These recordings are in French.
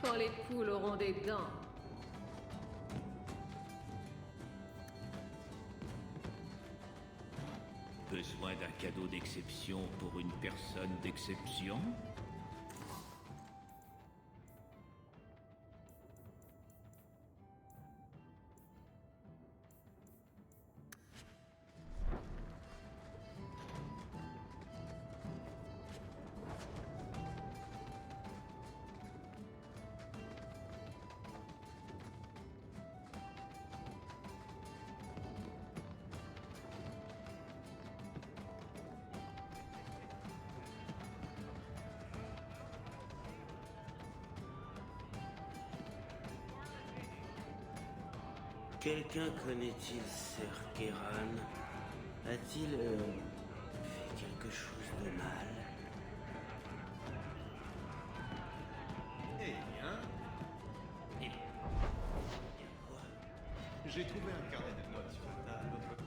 Quand les poules auront des dents. Besoin d'un cadeau d'exception pour une personne d'exception? Quelqu'un connaît-il Sir Kéran? A-t-il fait quelque chose de mal? Eh bien... Et quoi? J'ai trouvé un carnet de notes sur la table l'autre...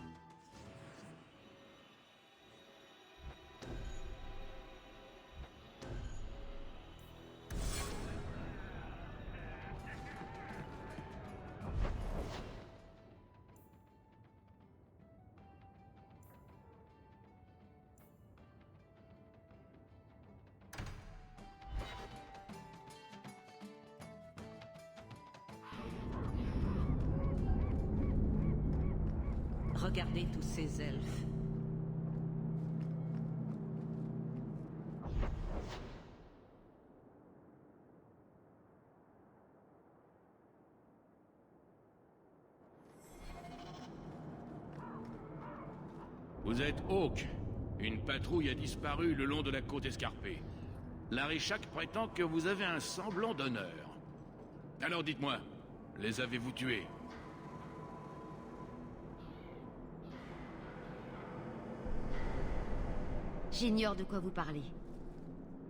Regardez tous ces elfes. Vous êtes Hawk. Une patrouille a disparu le long de la côte escarpée. L'Arichak prétend que vous avez un semblant d'honneur. Alors dites-moi, les avez-vous tués? J'ignore de quoi vous parlez.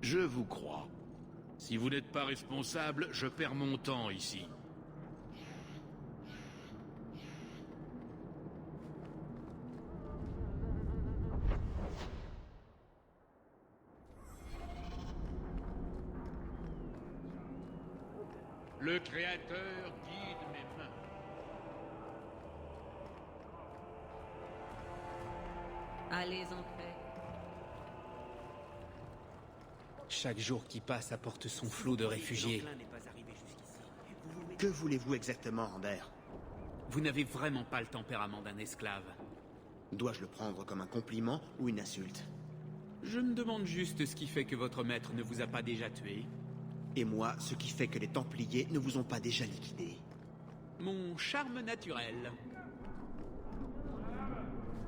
Je vous crois. Si vous n'êtes pas responsable, je perds mon temps ici. Le Créateur guide mes mains. Allez en paix. Chaque jour qui passe apporte son flot de réfugiés. L'enclin n'est pas arrivé jusqu'ici. Vous voulez... Que voulez-vous exactement, Rambert? Vous n'avez vraiment pas le tempérament d'un esclave. Dois-je le prendre comme un compliment ou une insulte? Je me demande juste ce qui fait que votre maître ne vous a pas déjà tué. Et moi, ce qui fait que les Templiers ne vous ont pas déjà liquidé. Mon charme naturel.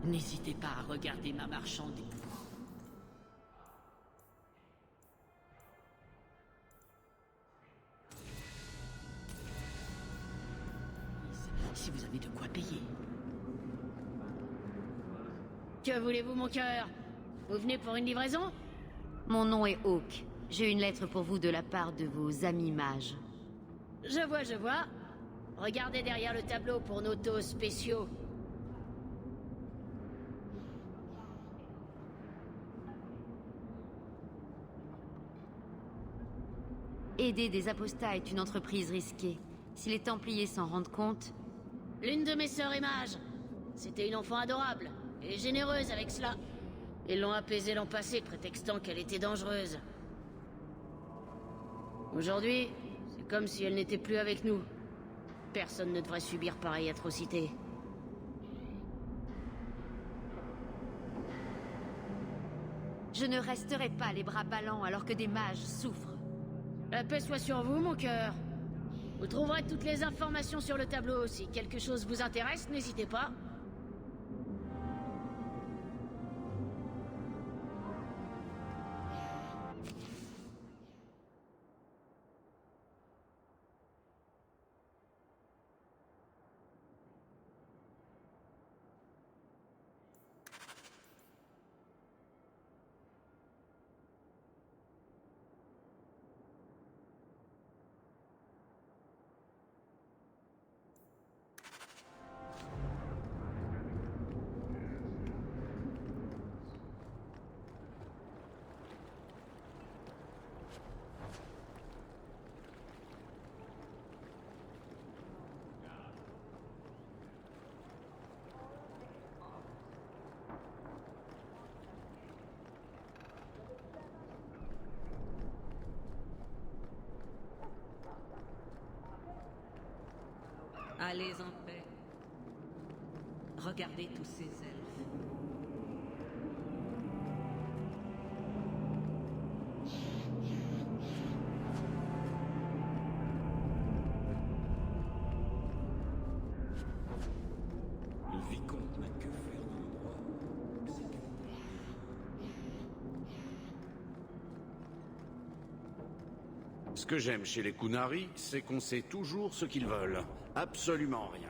N'hésitez pas à regarder ma marchandise. Si vous avez de quoi payer. Que voulez-vous, mon cœur? Vous venez pour une livraison? Mon nom est Hawk. J'ai une lettre pour vous de la part de vos amis mages. Je vois, je vois. Regardez derrière le tableau pour nos taux spéciaux. Aider des apostats est une entreprise risquée. Si les Templiers s'en rendent compte... L'une de mes sœurs est mage. C'était une enfant adorable, et généreuse avec cela. Ils l'ont apaisée l'an passé, prétextant qu'elle était dangereuse. Aujourd'hui, c'est comme si elle n'était plus avec nous. Personne ne devrait subir pareille atrocité. Je ne resterai pas les bras ballants alors que des mages souffrent. La paix soit sur vous, mon cœur. Vous trouverez toutes les informations sur le tableau. Si quelque chose vous intéresse, n'hésitez pas. Allez en paix. Regardez tous ces elfes. Le vicomte n'a que faire dans le droit. Ce que j'aime chez les Kunari, c'est qu'on sait toujours ce qu'ils veulent. Absolument rien.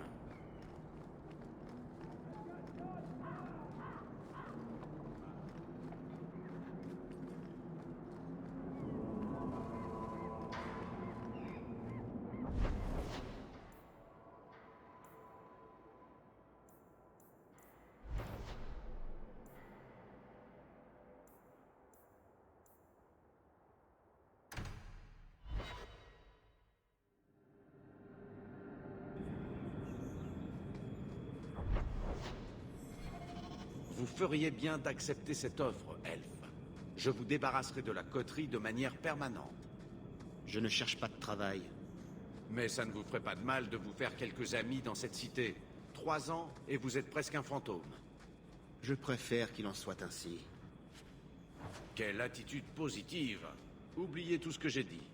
Vous feriez bien d'accepter cette offre, elfe. Je vous débarrasserai de la coterie de manière permanente. Je ne cherche pas de travail. Mais ça ne vous ferait pas de mal de vous faire quelques amis dans cette cité. 3 ans et vous êtes presque un fantôme. Je préfère qu'il en soit ainsi. Quelle attitude positive. Oubliez tout ce que j'ai dit.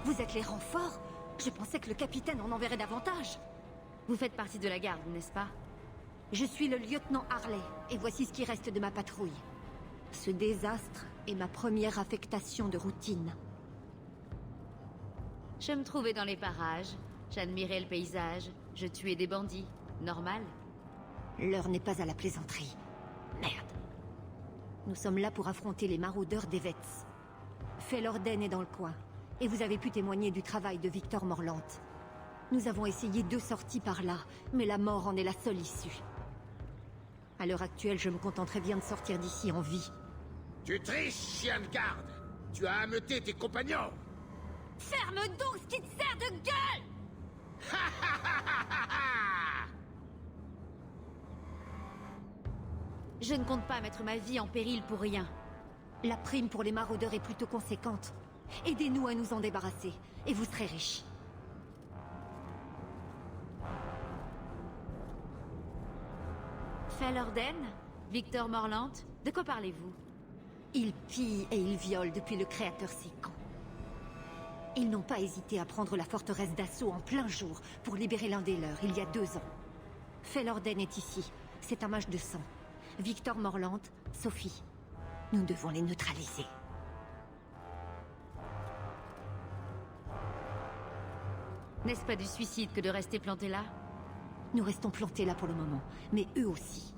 Vous êtes les renforts? Je pensais que le capitaine en enverrait davantage. Vous faites partie de la garde, n'est-ce pas? Je suis le lieutenant Harley, et voici ce qui reste de ma patrouille. Ce désastre est ma première affectation de routine. Je me trouvais dans les parages, j'admirais le paysage, je tuais des bandits. Normal. L'heure n'est pas à la plaisanterie. Merde. Nous sommes là pour affronter les maraudeurs d'Evets. Felorden est dans le coin, et vous avez pu témoigner du travail de Victor Morlant. Nous avons essayé 2 sorties par là, mais la mort en est la seule issue. À l'heure actuelle, je me contenterais bien de sortir d'ici en vie. Tu triches, chien de garde! Tu as ameuté tes compagnons. Ferme donc ce qui te sert de gueule! Je ne compte pas mettre ma vie en péril pour rien. La prime pour les maraudeurs est plutôt conséquente. Aidez-nous à nous en débarrasser, et vous serez riches. Felorden? Victor Morlant? De quoi parlez-vous? Ils pillent et ils violent depuis le Créateur Séquent. Ils n'ont pas hésité à prendre la forteresse d'assaut en plein jour pour libérer l'un des leurs, il y a 2 ans. Felorden est ici. C'est un mage de sang. Victor Morlant, Sophie. Nous devons les neutraliser. N'est-ce pas du suicide que de rester planté là? Nous restons plantés là pour le moment, mais eux aussi.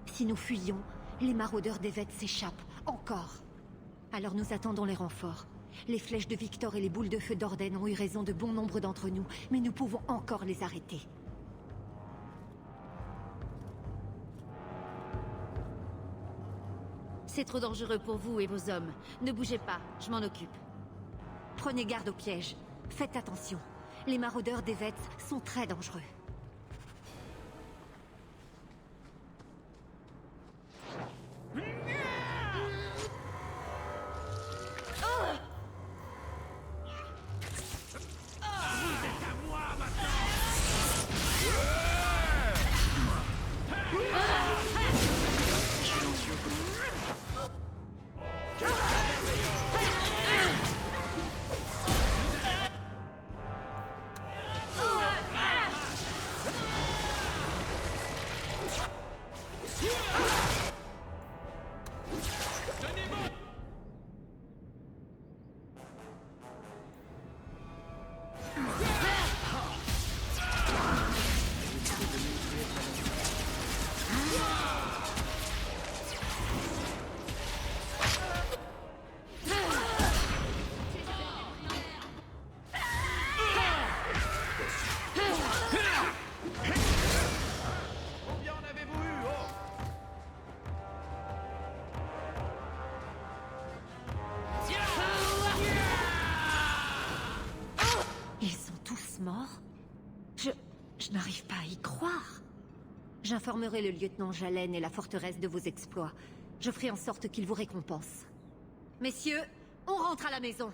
Si nous fuyions, les maraudeurs des Vêtes s'échappent, encore. Alors nous attendons les renforts. Les flèches de Victor et les boules de feu d'Orden ont eu raison de bon nombre d'entre nous, mais nous pouvons encore les arrêter. C'est trop dangereux pour vous et vos hommes. Ne bougez pas, je m'en occupe. Prenez garde aux pièges. Faites attention. Les maraudeurs des Vêtes sont très dangereux. Je n'arrive pas à y croire. J'informerai le lieutenant Jalen et la forteresse de vos exploits. Je ferai en sorte qu'ils vous récompensent. Messieurs, on rentre à la maison.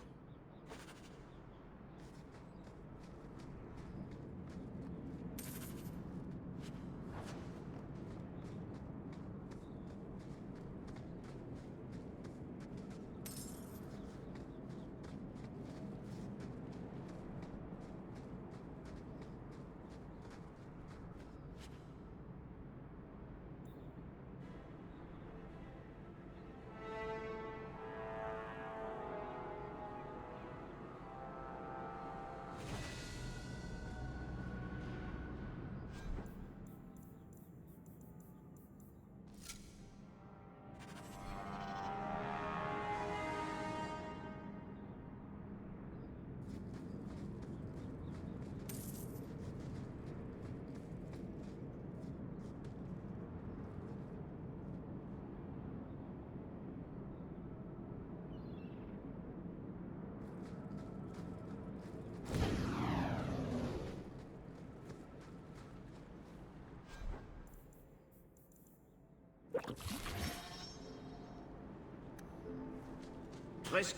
Presque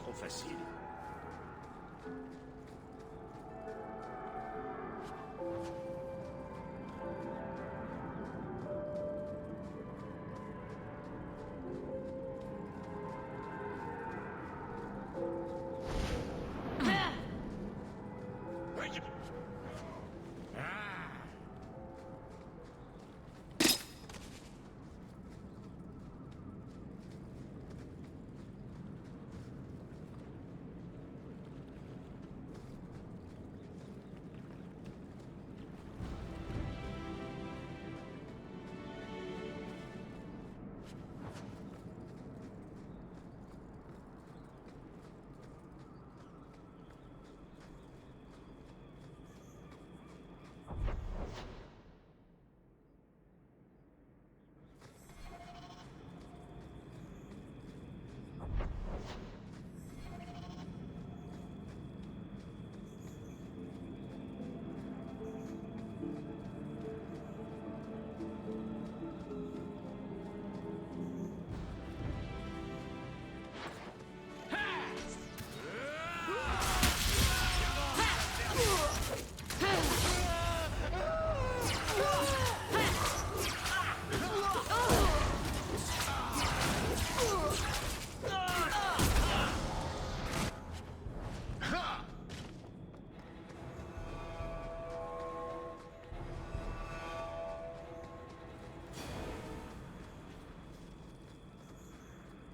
trop facile.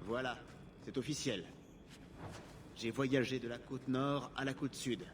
Voilà, c'est officiel. J'ai voyagé de la côte nord à la côte sud.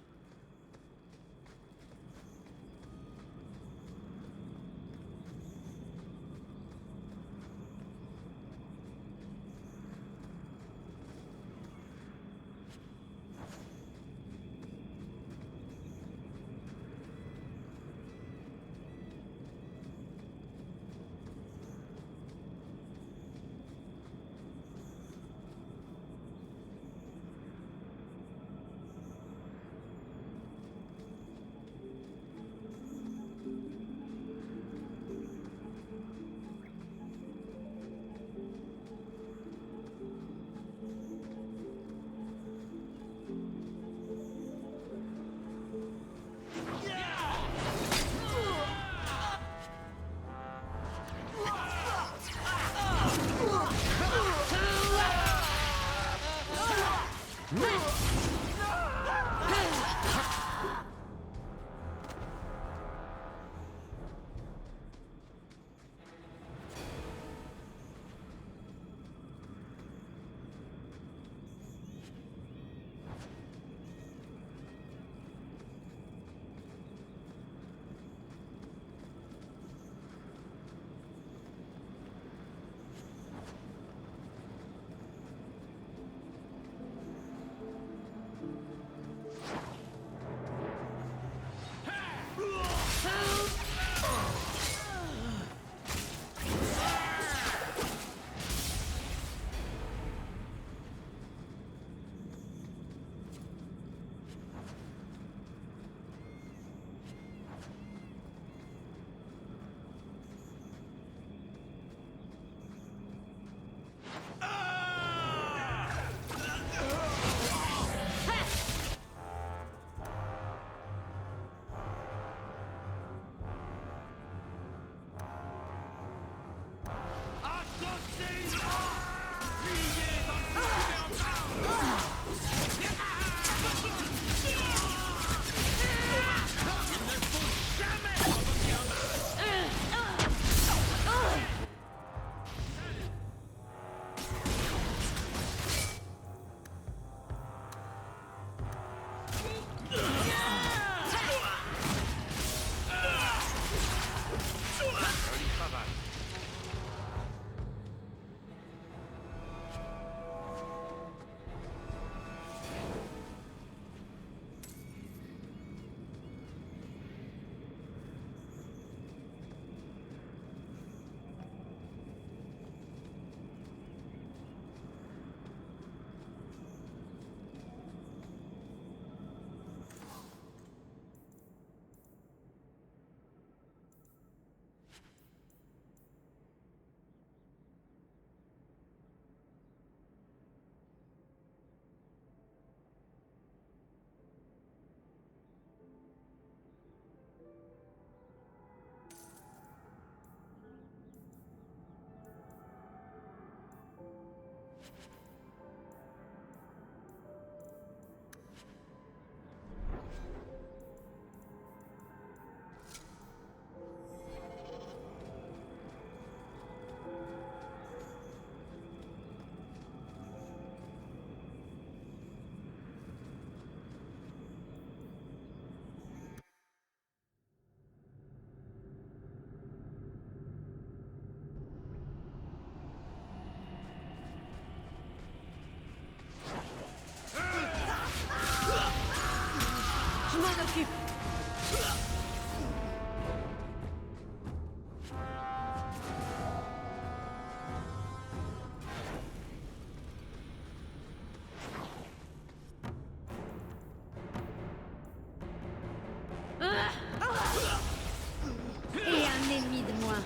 Et un ennemi de moins.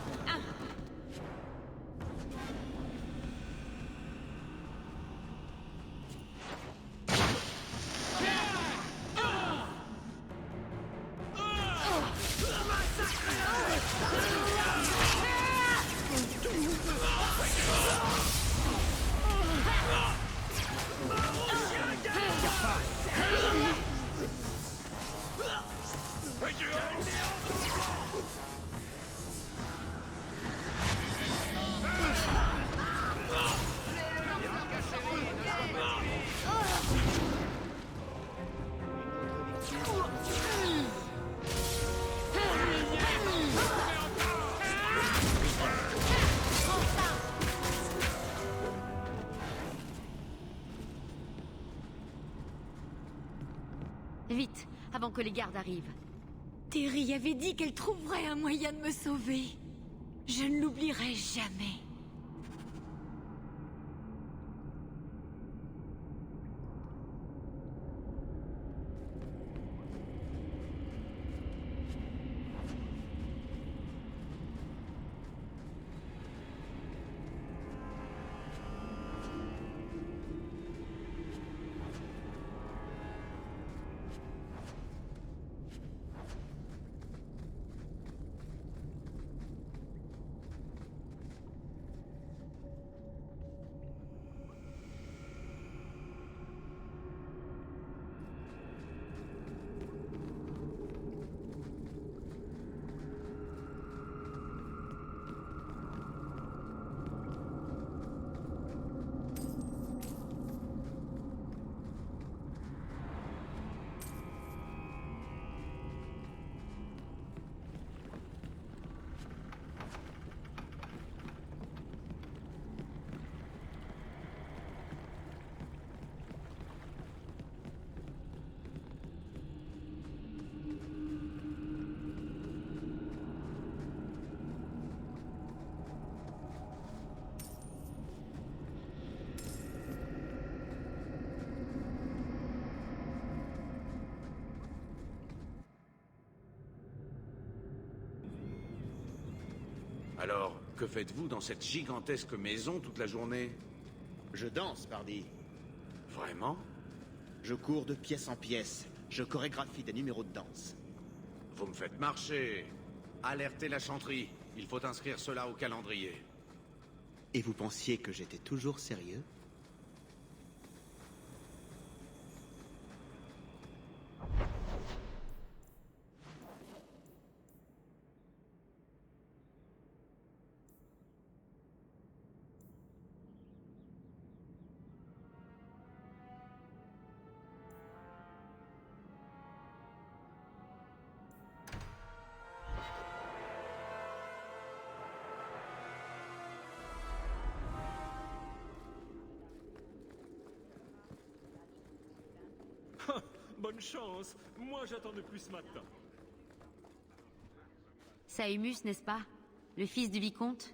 Vite, avant que les gardes arrivent. Terry avait dit qu'elle trouverait un moyen de me sauver. Je ne l'oublierai jamais. Alors, que faites-vous dans cette gigantesque maison toute la journée? Je danse, pardi. Vraiment? Je cours de pièce en pièce. Je chorégraphie des numéros de danse. Vous me faites marcher. Alertez la chanterie. Il faut inscrire cela au calendrier. Et vous pensiez que j'étais toujours sérieux? Bonne chance. Moi, j'attends depuis ce matin. Saemus, n'est-ce pas? Le fils du vicomte?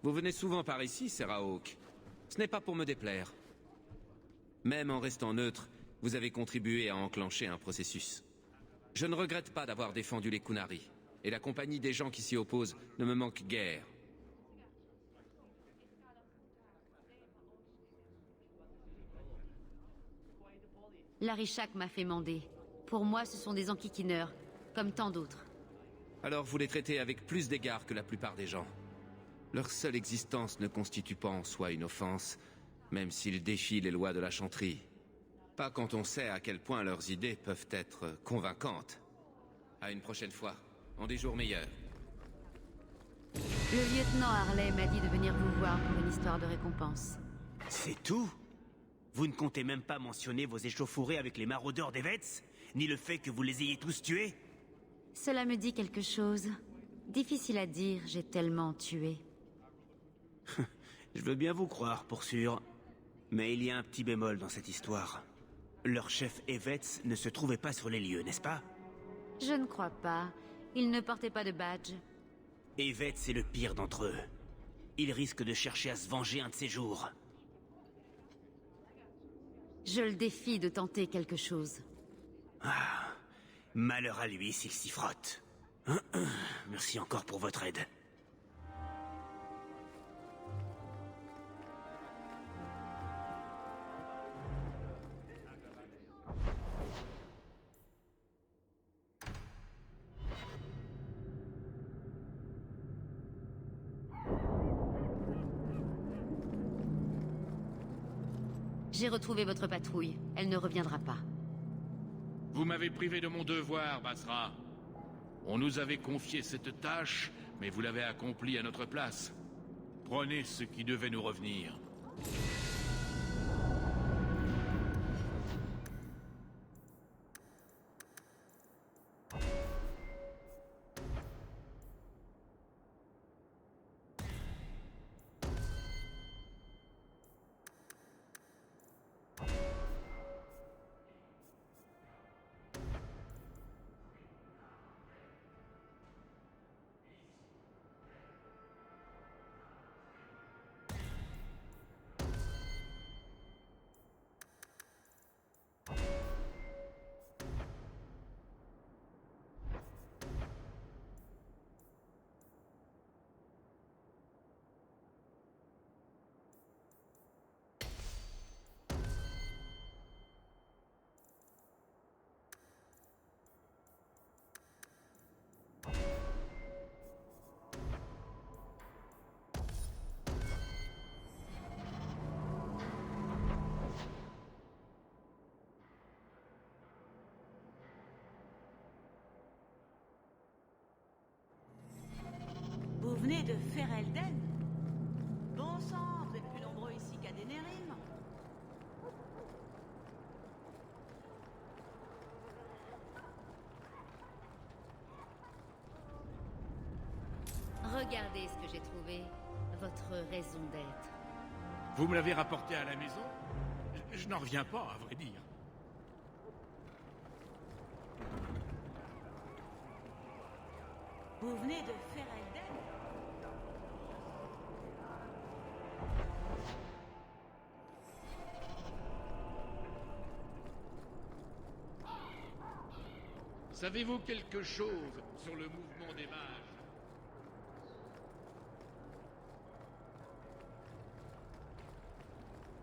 Vous venez souvent par ici, Serah Hawke. Ce n'est pas pour me déplaire. Même en restant neutre, vous avez contribué à enclencher un processus. Je ne regrette pas d'avoir défendu les Qunari, et la compagnie des gens qui s'y opposent ne me manque guère. L'Arishak m'a fait mander. Pour moi, ce sont des enquiquineurs, comme tant d'autres. Alors vous les traitez avec plus d'égard que la plupart des gens. Leur seule existence ne constitue pas en soi une offense, même s'ils défient les lois de la chanterie. Pas quand on sait à quel point leurs idées peuvent être convaincantes. À une prochaine fois, en des jours meilleurs. Le lieutenant Harley m'a dit de venir vous voir pour une histoire de récompense. C'est tout? Vous ne comptez même pas mentionner vos échauffourées avec les maraudeurs des Vets? Ni le fait que vous les ayez tous tués? Cela me dit quelque chose. Difficile à dire, j'ai tellement tué. Je veux bien vous croire, pour sûr. Mais il y a un petit bémol dans cette histoire. Leur chef Evets ne se trouvait pas sur les lieux, n'est-ce pas? Je ne crois pas. Il ne portait pas de badge. Evets est le pire d'entre eux. Il risque de chercher à se venger un de ces jours. Je le défie de tenter quelque chose. Ah, malheur à lui s'il s'y frotte. Merci encore pour votre aide. J'ai retrouvé votre patrouille. Elle ne reviendra pas. Vous m'avez privé de mon devoir, Basra. On nous avait confié cette tâche, mais vous l'avez accomplie à notre place. Prenez ce qui devait nous revenir. venez de Ferelden? Bon sang, vous êtes plus nombreux ici qu'à Denerim. Regardez ce que j'ai trouvé. Votre raison d'être. Vous me l'avez rapporté à la maison? Je n'en reviens pas, à vrai dire. Vous venez de Ferelden? Savez-vous quelque chose sur le mouvement des mages?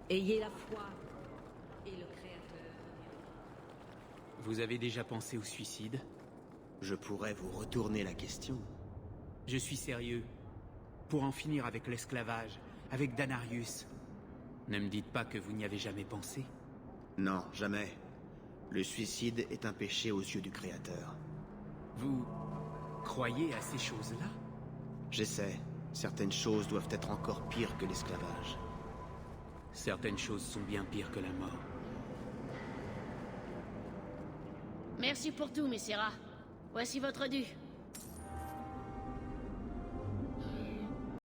Ayez la foi. Et le Créateur. Vous avez déjà pensé au suicide? Je pourrais vous retourner la question. Je suis sérieux. Pour en finir avec l'esclavage, avec Danarius. Ne me dites pas que vous n'y avez jamais pensé. Non, jamais. Le suicide est un péché aux yeux du Créateur. Vous croyez à ces choses-là? J'essaie. Certaines choses doivent être encore pires que l'esclavage. Certaines choses sont bien pires que la mort. Merci pour tout, Messera. Voici votre dû.